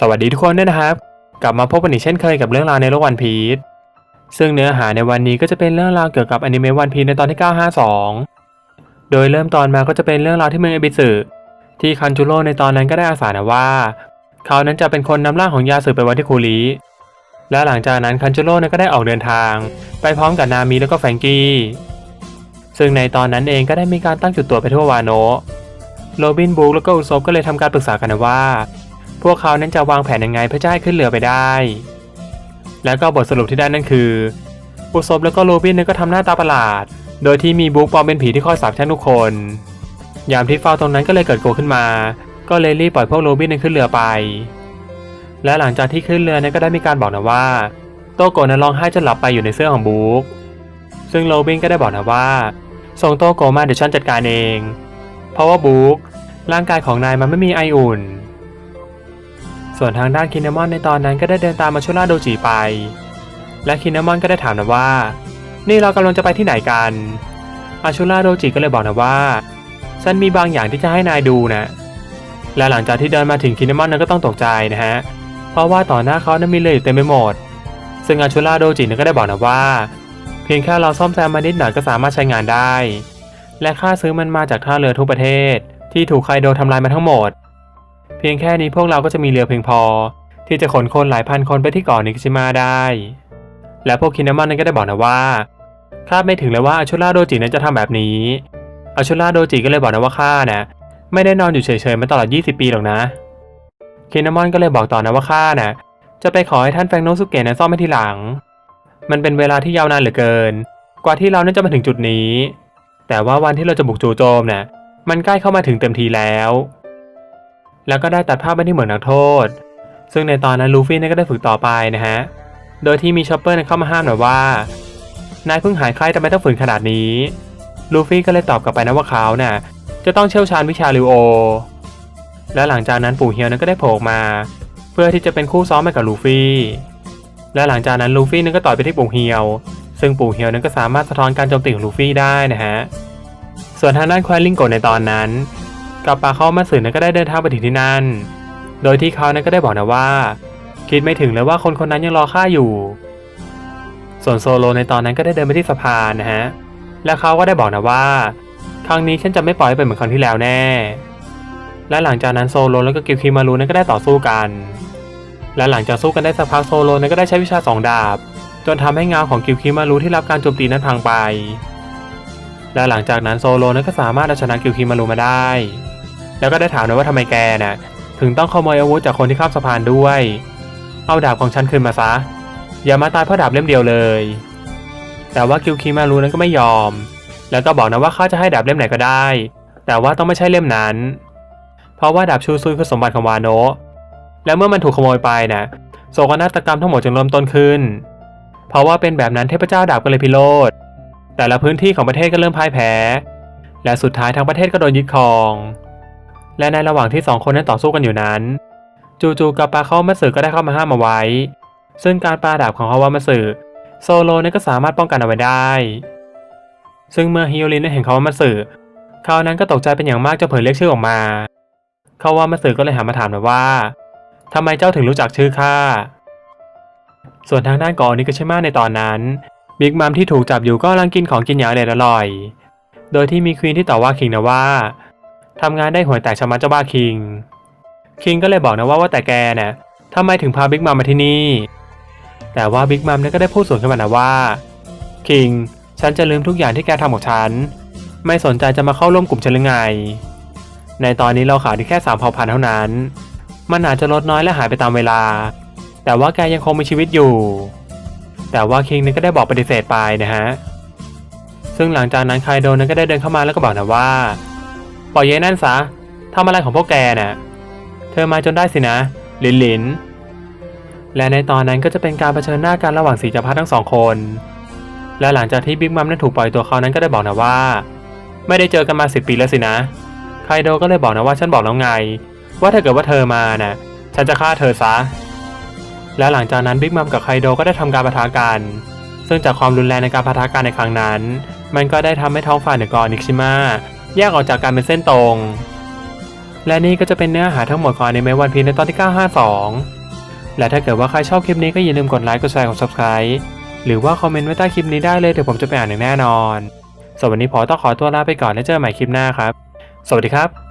สวัสดีทุกคนด้วยนะครับกลับมาพบกันอีกเช่นเคยกับเรื่องราวในโลกวันพีซซึ่งเนื้อหาในวันนี้ก็จะเป็นเรื่องราวเกี่ยวกับอนิเมะวันพีซในตอนที่952โดยเริ่มตอนมาก็จะเป็นเรื่องราวที่เมืองเอบิสึที่คันจูโร่ในตอนนั้นก็ได้อาสานะว่าเขานั้นจะเป็นคนนำร่างของยาสึไปไว้ที่คูริและหลังจากนั้นคันจูโร่นั้นก็ได้ออกเดินทางไปพร้อมกับนามิแล้วก็แฟรงกี้ซึ่งในตอนนั้นเองก็ได้มีการตั้งจุดตรวจไปทั่ววาโนะโรบินบุ๊กแล้วก็อุซบก็เลยทำการปรึกษากันนะว่าพวกเขานั้นจะวางแผนยังไงเพื่อจะให้ขึ้นเรือไปได้แล้วก็บทสรุปที่ได้นั่นคืออุซบแล้วก็โรบินนั้นก็ทำหน้าตาประหลาดโดยที่มีบุ๊กปลอมเป็นผีที่คอยสาปแช่งทุกคนยามที่เฝ้าตรงนั้นก็เลยเกิดโกรธขึ้นมาก็เลยรีบปล่อยพวกโรบินนั้นขึ้นเรือไปและหลังจากที่ขึ้นเรือนั้นก็ได้มีการบอกนะว่าโตโกะนั้นร้องไห้จนหลับไปอยู่ในเสื้อของบุ๊กซึ่งโรบินก็ได้บอกนะว่าส่งโตโกะมาเดี๋ยวฉันจัดการเองเพราะว่าบุ๊กร่างกายของนายมันไม่มีไออุ่นส่วนทางด้านคินเนมอนในตอนนั้นก็ได้เดินตามมาชุราโดจิไปและคินเนมอนก็ได้ถามนะว่านี่เรากำลังจะไปที่ไหนกันอาชุราโดจิก็เลยบอกนะว่าฉันมีบางอย่างที่จะให้นายดูนะและหลังจากที่เดินมาถึงคินเนมอนนั้นก็ต้องตกใจนะฮะเพราะว่าต่อหน้าเขานั้นมีเลือดอยู่เต็มไปหมดซึ่งอาชุราโดจินั้นก็ได้บอกนะว่าเพียงแค่เราซ่อมแซมมันนิดหน่อยก็สามารถใช้งานได้และค่าซื้อมันมาจากท่าเรือทุกประเทศที่ถูกไคโดทำลายมาทั้งหมดเพียงแค่นี้พวกเราก็จะมีเรือเพียงพอที่จะขนคนหลายพันคนไปที่เกาะนิกิชิมะได้และพวกคินเนมอนนั้นก็ได้บอกนะว่าคาดไม่ถึงเลยว่าอาชุราโดจินั้นจะทำแบบนี้อาชุราโดจิก็เลยบอกนะว่าข้านะไม่ได้นอนอยู่เฉยๆมาตลอด20 ปีหรอกนะคินเนมอนก็เลยบอกต่อนะว่าข้านะจะไปขอให้ท่านแฟรงโนสุเกะนั้นซ่อมให้ทีหลังมันเป็นเวลาที่ยาวนานเหลือเกินกว่าที่เรานั้นจะมาถึงจุดนี้แต่ว่าวันที่เราจะบุกจู่โจมเนี่ยมันใกล้เข้ามาถึงเต็มทีแล้วก็ได้ตัดภาพไปที่เหมืองนักโทษซึ่งในตอนนั้นลูฟี่ก็ได้ฝึกต่อไปนะฮะโดยที่มีชอปเปอร์เข้ามาห้ามหน่อยว่านายเพิ่งหายไข้ทำไมต้องฝืนขนาดนี้ลูฟี่ก็เลยตอบกลับไปนะว่าเขาน่ะจะต้องเชี่ยวชาญวิชาริวโอและหลังจากนั้นปู่เฮียวนั้นก็ได้โผล่มาเพื่อที่จะเป็นคู่ซ้อมให้กับลูฟี่และหลังจากนั้นลูฟี่ก็ต่อยไปที่ปู่เฮียวซึ่งปู่เฮียวนั้นก็สามารถสะท้อนการโจมตีของลูฟี่ได้นะฮะส่วนทางด้านแควนลิงโกะในตอนนั้นกับปาเข้ามาสื่อนั้นก็ได้เดินทางไปถึงที่นั่นโดยที่เขานั้นก็ได้บอกนะว่าคิดไม่ถึงเลยว่าคนคนนั้นยังรอข้าอยู่ส่วนโซโลในตอนนั้นก็ได้เดินไปที่สะพานนะฮะและเขาก็ได้บอกนะว่าครั้งนี้ฉันจะไม่ปล่อยให้เป็นเหมือนครั้งที่แล้วแน่และหลังจากนั้นโซโลแล้วก็กิวคิมารุนั้นก็ได้ต่อสู้กันและหลังจากสู้กันได้สักพักโซโลนั้นก็ได้ใช้วิชา2 ดาบจนทำให้เงาของกิวคิมารุที่รับการโจมตีนั้นพังไปและหลังจากนั้นโซโลนั้นก็สามารถเอาชนะกิวคิมารุมาได้แล้วก็ได้ถามนะว่าทำไมแกน่ะถึงต้องขโมยอาวุธจากคนที่ข้ามสะพานด้วยเอาดาบของฉันคืนมาซะอย่ามาตายเพราะดาบเล่มเดียวเลยแต่ว่ากิวคิมารุนั้นก็ไม่ยอมแล้วก็บอกนะว่าเขาจะให้ดาบเล่มไหนก็ได้แต่ว่าต้องไม่ใช่เล่มนั้นเพราะว่าดาบชูซุยคือสมบัติของวาโนะและเมื่อมันถูกขโมยไปน่ะโศกนาฏกรรมทั้งหมดจึงเริ่มต้นขึ้นเพราะว่าเป็นแบบนั้นเทพเจ้าดาบก็เลยพิโรธแต่ละพื้นที่ของประเทศก็เริ่มพ่ายแพ้และสุดท้ายทั้งประเทศก็โดนยึดครองและในระหว่างที่2 คนนั้นต่อสู้กันอยู่นั้นจู่ๆกับปาคาวามัตสึก็ได้เข้ามาห้ามเอาไว้ซึ่งการปาดาบของคาวามัตสึโซโลนั้นก็สามารถป้องกันเอาไว้ได้ซึ่งเมื่อฮิโอรินได้เห็นคาวามัตสึเขานั้นก็ตกใจเป็นอย่างมากจนเผยเรียกชื่อออกมาคาวามัตสึก็เลยหันมาถามว่าทำไมเจ้าถึงรู้จักชื่อข้าส่วนทางด้านเกาะนิกาชิมะในตอนนั้นบิ๊กมัมที่ถูกจับอยู่ก็กำลังกินของกินอย่างอร่อยโดยที่มีควีนที่ต่อว่าคิงนะว่าทำงานได้ห่วยแตกชะมัดเจ้าบ้าคิงก็เลยบอกนะว่าแต่แกน่ะทำไมถึงพาบิ๊กมัมมาที่นี่แต่ว่าบิ๊กมัมก็ได้พูดสวนขึ้นมานะว่าคิงฉันจะลืมทุกอย่างที่แกทำกับฉันไม่สนใจจะมาเข้าร่วมกลุ่มฉันหรือไงในตอนนี้เราขาดแค่3 เผ่าพันธุ์เท่านั้นมันอาจจะลดน้อยและหายไปตามเวลาแต่ว่าแกยังคงมีชีวิตอยู่แต่ว่าคิงก็ได้บอกปฏิเสธไปนะฮะซึ่งหลังจากนั้นไคโดก็ได้เดินเข้ามาแล้วก็บอกนะว่าปล่อยเย่นั่นซะทำอะไรของพวกแกน่ะเธอมาจนได้สินะหลินและในตอนนั้นก็จะเป็นการเผชิญหน้ากันระหว่าง4 จักรพรรดิทั้ง2 คนและหลังจากที่บิ๊กมัมนั้นถูกปล่อยตัวเขานั้นก็ได้บอกนะว่าไม่ได้เจอกันมา10 ปีแล้วสินะไคโดก็เลยบอกนะว่าฉันบอกแล้วไงว่าถ้าเกิดว่าเธอมาน่ะฉันจะฆ่าเธอซะและหลังจากนั้นบิ๊กมัมกับไคโดก็ได้ทำการปะทะกันซึ่งจากความรุนแรงในการปะทะกันในครั้งนั้นมันก็ได้ทำให้ท้องฟ้าเหนือเกาะนิกชิมะแยกออกจากกันเป็นเส้นตรง และนี่ก็จะเป็นเนื้อหาทั้งหมดของอนิเมะวันพีซในตอนที่ 952 และถ้าเกิดว่าใครชอบคลิปนี้ก็อย่าลืมกดไลค์ กดแชร์ กด Subscribe หรือว่าคอมเมนต์ไว้ใต้คลิปนี้ได้เลยเดี๋ยวผมจะไปอ่านอย่างแน่นอนสำหรับวันนี้ผมต้องขอตัวลาไปก่อนแล้วเจอกันใหม่คลิปหน้าครับสวัสดีครับ